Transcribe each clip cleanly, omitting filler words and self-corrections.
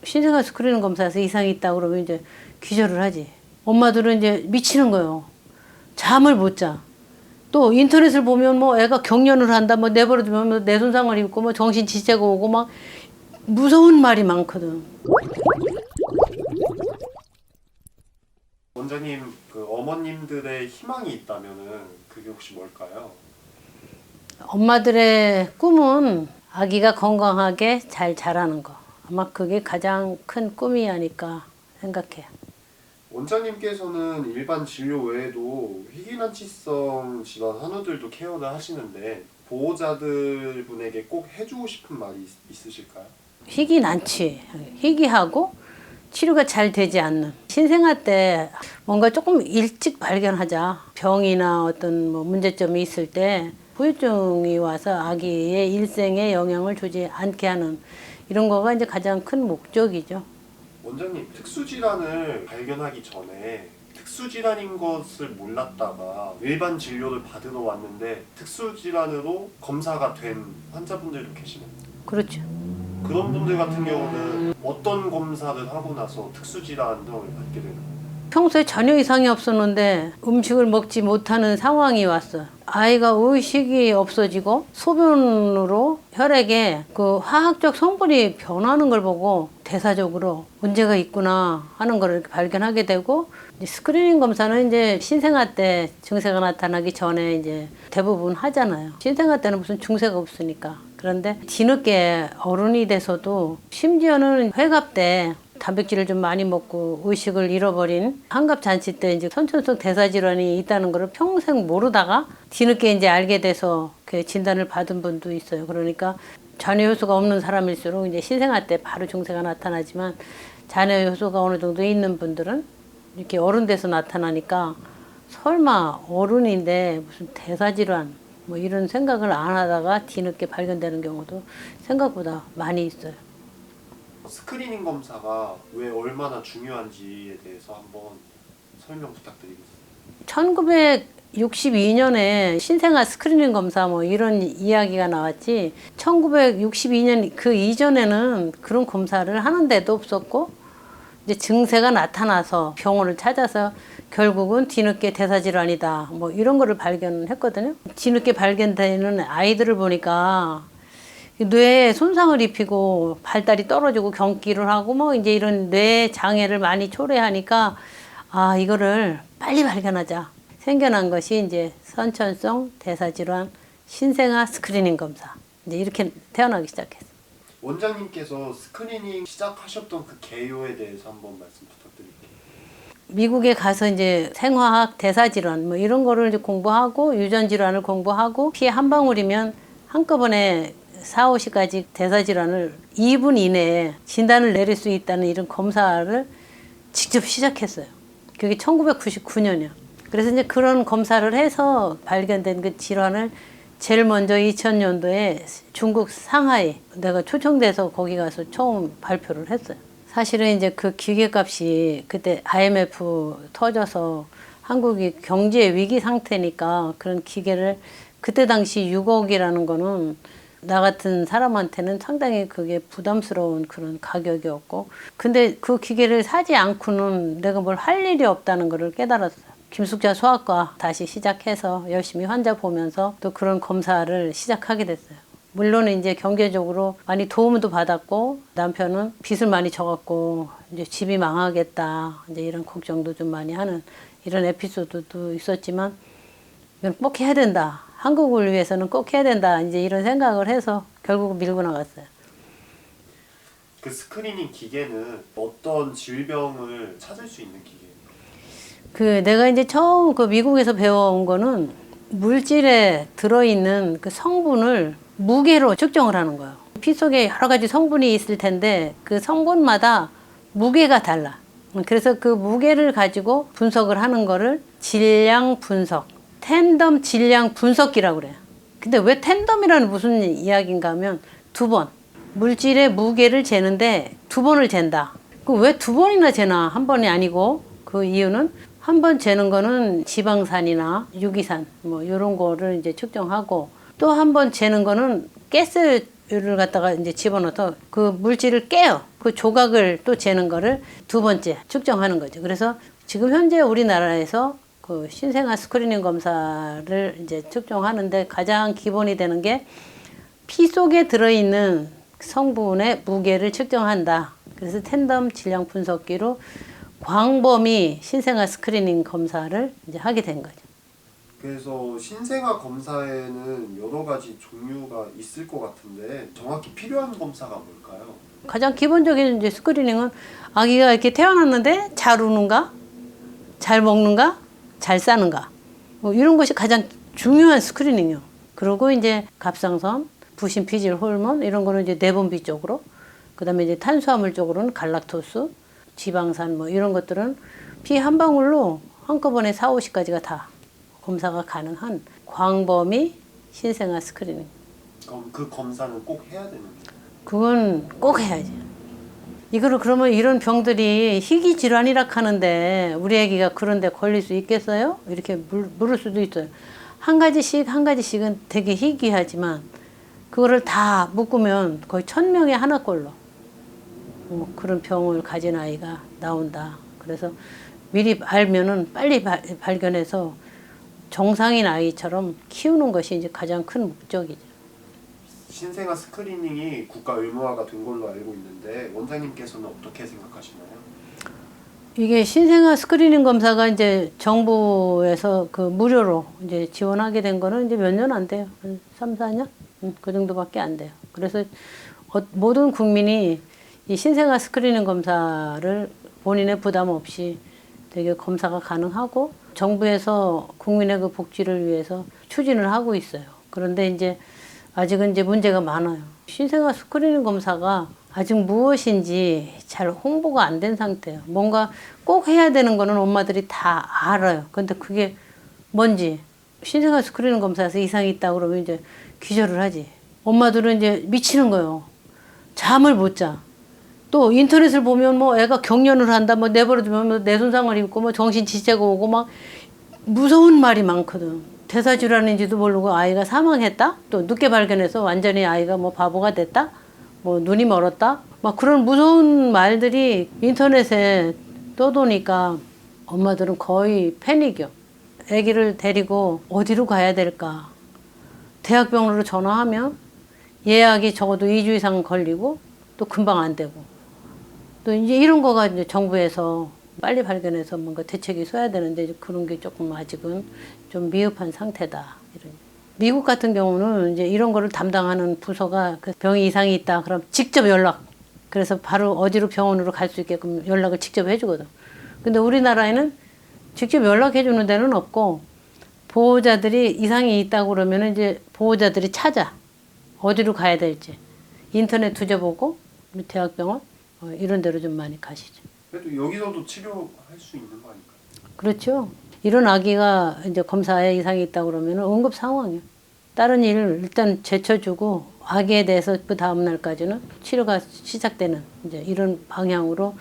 신생아 스크리닝 검사에서 이상이 있다 그러면 이제 기절을 하지. 엄마들은 이제 미치는 거예요. 잠을 못 자. 또 인터넷을 보면 뭐 애가 경련을 한다, 뭐 내버려두면 뭐 뇌손상을 입고 뭐 정신지체가 오고 막 무서운 말이 많거든. 원장님, 그 어머님들의 희망이 있다면은 그게 혹시 뭘까요? 엄마들의 꿈은 아기가 건강하게 잘 자라는 거. 아마 그게 가장 큰 꿈이 아닐까 생각해요. 원장님께서는 일반 진료 외에도 희귀난치성 질환 환우들도 케어를 하시는데 보호자들 분에게 꼭 해주고 싶은 말이 있으실까요? 희귀 난치, 희귀하고 치료가 잘 되지 않는 신생아 때 뭔가 조금 일찍 발견하자. 병이나 어떤 뭐 문제점이 있을 때 후유증이 와서 아기의 일생에 영향을 주지 않게 하는 이런 거가 이제 가장 큰 목적이죠. 원장님, 특수질환을 발견하기 전에 특수질환인 것을 몰랐다가 일반 진료를 받으러 왔는데 특수질환으로 검사가 된 환자분들도 계시나요? 그렇죠. 그런 분들 같은 경우는 어떤 검사를 하고 나서 특수질환을 받게 되나요? 평소에 전혀 이상이 없었는데 음식을 먹지 못하는 상황이 왔어. 아이가 의식이 없어지고 소변으로 혈액에 그 화학적 성분이 변하는 걸 보고 대사적으로 문제가 있구나 하는 걸 이렇게 발견하게 되고, 이제 스크리닝 검사는 이제 신생아 때 증세가 나타나기 전에 이제 대부분 하잖아요. 신생아 때는 무슨 증세가 없으니까. 그런데 뒤늦게 어른이 돼서도, 심지어는 회갑 때 단백질을 좀 많이 먹고 의식을 잃어버린 환갑잔치 때 이제 선천성 대사질환이 있다는 걸 평생 모르다가 뒤늦게 이제 알게 돼서 그 진단을 받은 분도 있어요. 그러니까 잔여 요소가 없는 사람일수록 이제 신생아 때 바로 증세가 나타나지만, 잔여 요소가 어느 정도 있는 분들은 이렇게 어른 돼서 나타나니까 설마 어른인데 무슨 대사질환 뭐 이런 생각을 안 하다가 뒤늦게 발견되는 경우도 생각보다 많이 있어요. 스크리닝 검사가 왜 얼마나 중요한지에 대해서 한번 설명 부탁드리겠습니다. 1962년에 신생아 스크리닝 검사 뭐 이런 이야기가 나왔지, 1962년 그 이전에는 그런 검사를 하는 데도 없었고, 이제 증세가 나타나서 병원을 찾아서 결국은 뒤늦게 대사질환이다 뭐 이런 거를 발견했거든요. 뒤늦게 발견되는 아이들을 보니까 뇌에 손상을 입히고 발달이 떨어지고 경기를 하고 뭐 이제 이런 뇌 장애를 많이 초래하니까, 아, 이거를 빨리 발견하자. 생겨난 것이 이제 선천성 대사질환 신생아 스크리닝 검사. 이제 이렇게 태어나기 시작했어요. 원장님께서 스크리닝 시작하셨던 그 개요에 대해서 한번 말씀 부탁드릴게요. 미국에 가서 이제 생화학 대사질환 뭐 이런 거를 이제 공부하고, 유전질환을 공부하고, 피 한 방울이면 한꺼번에 4, 50가지 대사질환을 2분 이내에 진단을 내릴 수 있다는 이런 검사를 직접 시작했어요. 그게 1999년이요. 그래서 이제 그런 검사를 해서 발견된 그 질환을 제일 먼저 2000년도에 중국 상하이 내가 초청돼서 거기 가서 처음 발표를 했어요. 사실은 이제 그 기계값이 그때 IMF 터져서 한국이 경제 위기 상태니까 그런 기계를 그때 당시 6억이라는 거는 나 같은 사람한테는 상당히 그게 부담스러운 그런 가격이었고, 근데 그 기계를 사지 않고는 내가 뭘 할 일이 없다는 거를 깨달았어요. 김숙자 소아과 다시 시작해서 열심히 환자 보면서 또 그런 검사를 시작하게 됐어요. 물론 이제 경제적으로 많이 도움도 받았고, 남편은 빚을 많이 져갖고 이제 집이 망하겠다 이제 이런 걱정도 좀 많이 하는 이런 에피소드도 있었지만, 이건 꼭 해야 된다. 한국을 위해서는 꼭 해야 된다. 이제 이런 생각을 해서 결국 밀고 나갔어요. 그 스크리닝 기계는 어떤 질병을 찾을 수 있는 기계예요? 그 내가 이제 처음 그 미국에서 배워온 거는 물질에 들어있는 그 성분을 무게로 측정을 하는 거예요. 피 속에 여러 가지 성분이 있을 텐데 그 성분마다 무게가 달라. 그래서 그 무게를 가지고 분석을 하는 거를 질량 분석, 텐덤 질량 분석기라고 그래요. 근데 왜 텐덤이라는 무슨 이야기인가 하면, 두 번 물질의 무게를 재는데 두 번을 잰다. 그 왜 두 번이나 재나, 한 번이 아니고, 그 이유는 한 번 재는 거는 지방산이나 유기산 뭐 이런 거를 이제 측정하고, 또 한 번 재는 거는 가스 를 갖다가 이제 집어넣어서 그 물질을 깨요. 그 조각을 또 재는 거를 두 번째 측정하는 거죠. 그래서 지금 현재 우리나라에서 그 신생아 스크리닝 검사를 이제 측정하는데 가장 기본이 되는 게 피 속에 들어있는 성분의 무게를 측정한다. 그래서 텐덤 질량 분석기로 광범위 신생아 스크리닝 검사를 이제 하게 된 거죠. 그래서 신생아 검사에는 여러 가지 종류가 있을 것 같은데 정확히 필요한 검사가 뭘까요? 가장 기본적인 이제 스크리닝은 아기가 이렇게 태어났는데 잘 우는가, 잘 먹는가, 잘 싸는가, 뭐 이런 것이 가장 중요한 스크리닝이요. 그리고 이제 갑상선, 부신 피질 호르몬 이런 거는 이제 내분비 쪽으로, 그다음에 이제 탄수화물 쪽으로는 갈락토스, 지방산 뭐 이런 것들은 피 한 방울로 한꺼번에 4, 50가지가 다 검사가 가능한 광범위 신생아 스크리닝. 그럼 그 검사는 꼭 해야 되는 거예요? 그건 꼭 해야지. 이거를 그러면 이런 병들이 희귀 질환이라 하는데 우리 아기가 그런데 걸릴 수 있겠어요? 이렇게 물을 수도 있어요. 한 가지씩은 되게 희귀하지만 그거를 다 묶으면 거의 1000명에 하나꼴로 그런 병을 가진 아이가 나온다. 그래서 미리 알면은 빨리 발견해서 정상인 아이처럼 키우는 것이 이제 가장 큰 목적이죠. 신생아 스크리닝이 국가 의무화가 된 걸로 알고 있는데 원장님께서는 어떻게 생각하시나요? 이게 신생아 스크리닝 검사가 이제 정부에서 그 무료로 이제 지원하게 된 거는 이제 몇 년 안 돼요. 한 3, 4년? 그 정도밖에 안 돼요. 그래서 모든 국민이 이 신생아 스크리닝 검사를 본인의 부담 없이 되게 검사가 가능하고 정부에서 국민의 그 복지를 위해서 추진을 하고 있어요. 그런데 이제 아직은 이제 문제가 많아요. 신생아 스크리닝 검사가 아직 무엇인지 잘 홍보가 안 된 상태예요. 뭔가 꼭 해야 되는 거는 엄마들이 다 알아요. 근데 그게 뭔지 신생아 스크리닝 검사에서 이상이 있다 그러면 이제 기절을 하지. 엄마들은 이제 미치는 거예요. 잠을 못 자. 또 인터넷을 보면 뭐 애가 경련을 한다, 뭐 내버려두면 뭐 뇌손상을 입고 뭐 정신지체가 오고 막 무서운 말이 많거든. 대사질환인지도 모르고 아이가 사망했다? 또 늦게 발견해서 완전히 아이가 뭐 바보가 됐다? 뭐 눈이 멀었다? 막 그런 무서운 말들이 인터넷에 떠도니까 엄마들은 거의 패닉이요. 아기를 데리고 어디로 가야 될까? 대학병원으로 전화하면 예약이 적어도 2주 이상 걸리고 또 금방 안 되고 또 이제 이런 거가 이제 정부에서 빨리 발견해서 뭔가 대책이 써야 되는데 그런 게 조금 아직은 좀 미흡한 상태다. 이런. 미국 같은 경우는 이제 이런 거를 담당하는 부서가 그 병이 이상이 있다. 그럼 직접 연락. 그래서 바로 어디로 병원으로 갈 수 있게끔 연락을 직접 해주거든. 근데 우리나라에는 직접 연락해 주는 데는 없고 보호자들이 이상이 있다고 그러면 이제 보호자들이 찾아. 어디로 가야 될지. 인터넷 뒤져보고 대학병원 이런 데로 좀 많이 가시죠. 그래도 여기서도 치료할 수 있는 거 아닐까요? 그렇죠. 이런 아기가 이제 검사에 이상이 있다고 그러면 응급 상황이에요. 다른 일을 일단 제쳐주고 아기에 대해서 그 다음 날까지는 치료가 시작되는 이제 이런 방향으로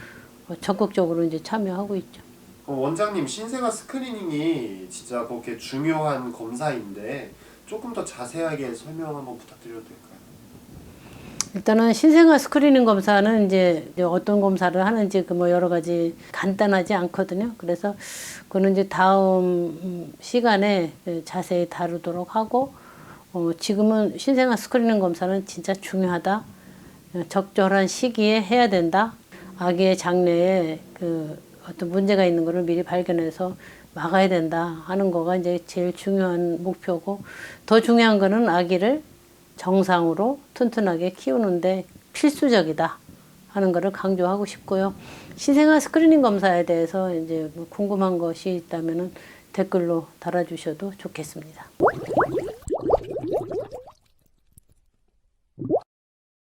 적극적으로 이제 참여하고 있죠. 원장님, 신생아 스크리닝이 진짜 그렇게 중요한 검사인데 조금 더 자세하게 설명 한번 부탁드려도 될까요? 일단은 신생아 스크리닝 검사는 이제 어떤 검사를 하는지 그 뭐 여러 가지 간단하지 않거든요. 그래서 그거는 이제 다음 시간에 자세히 다루도록 하고 지금은 신생아 스크리닝 검사는 진짜 중요하다. 적절한 시기에 해야 된다. 아기의 장래에 그 어떤 문제가 있는 거를 미리 발견해서 막아야 된다 하는 거가 이제 제일 중요한 목표고 더 중요한 거는 아기를 정상으로 튼튼하게 키우는데 필수적이다 하는 것을 강조하고 싶고요. 신생아 스크리닝 검사에 대해서 이제 뭐 궁금한 것이 있다면은 댓글로 달아주셔도 좋겠습니다.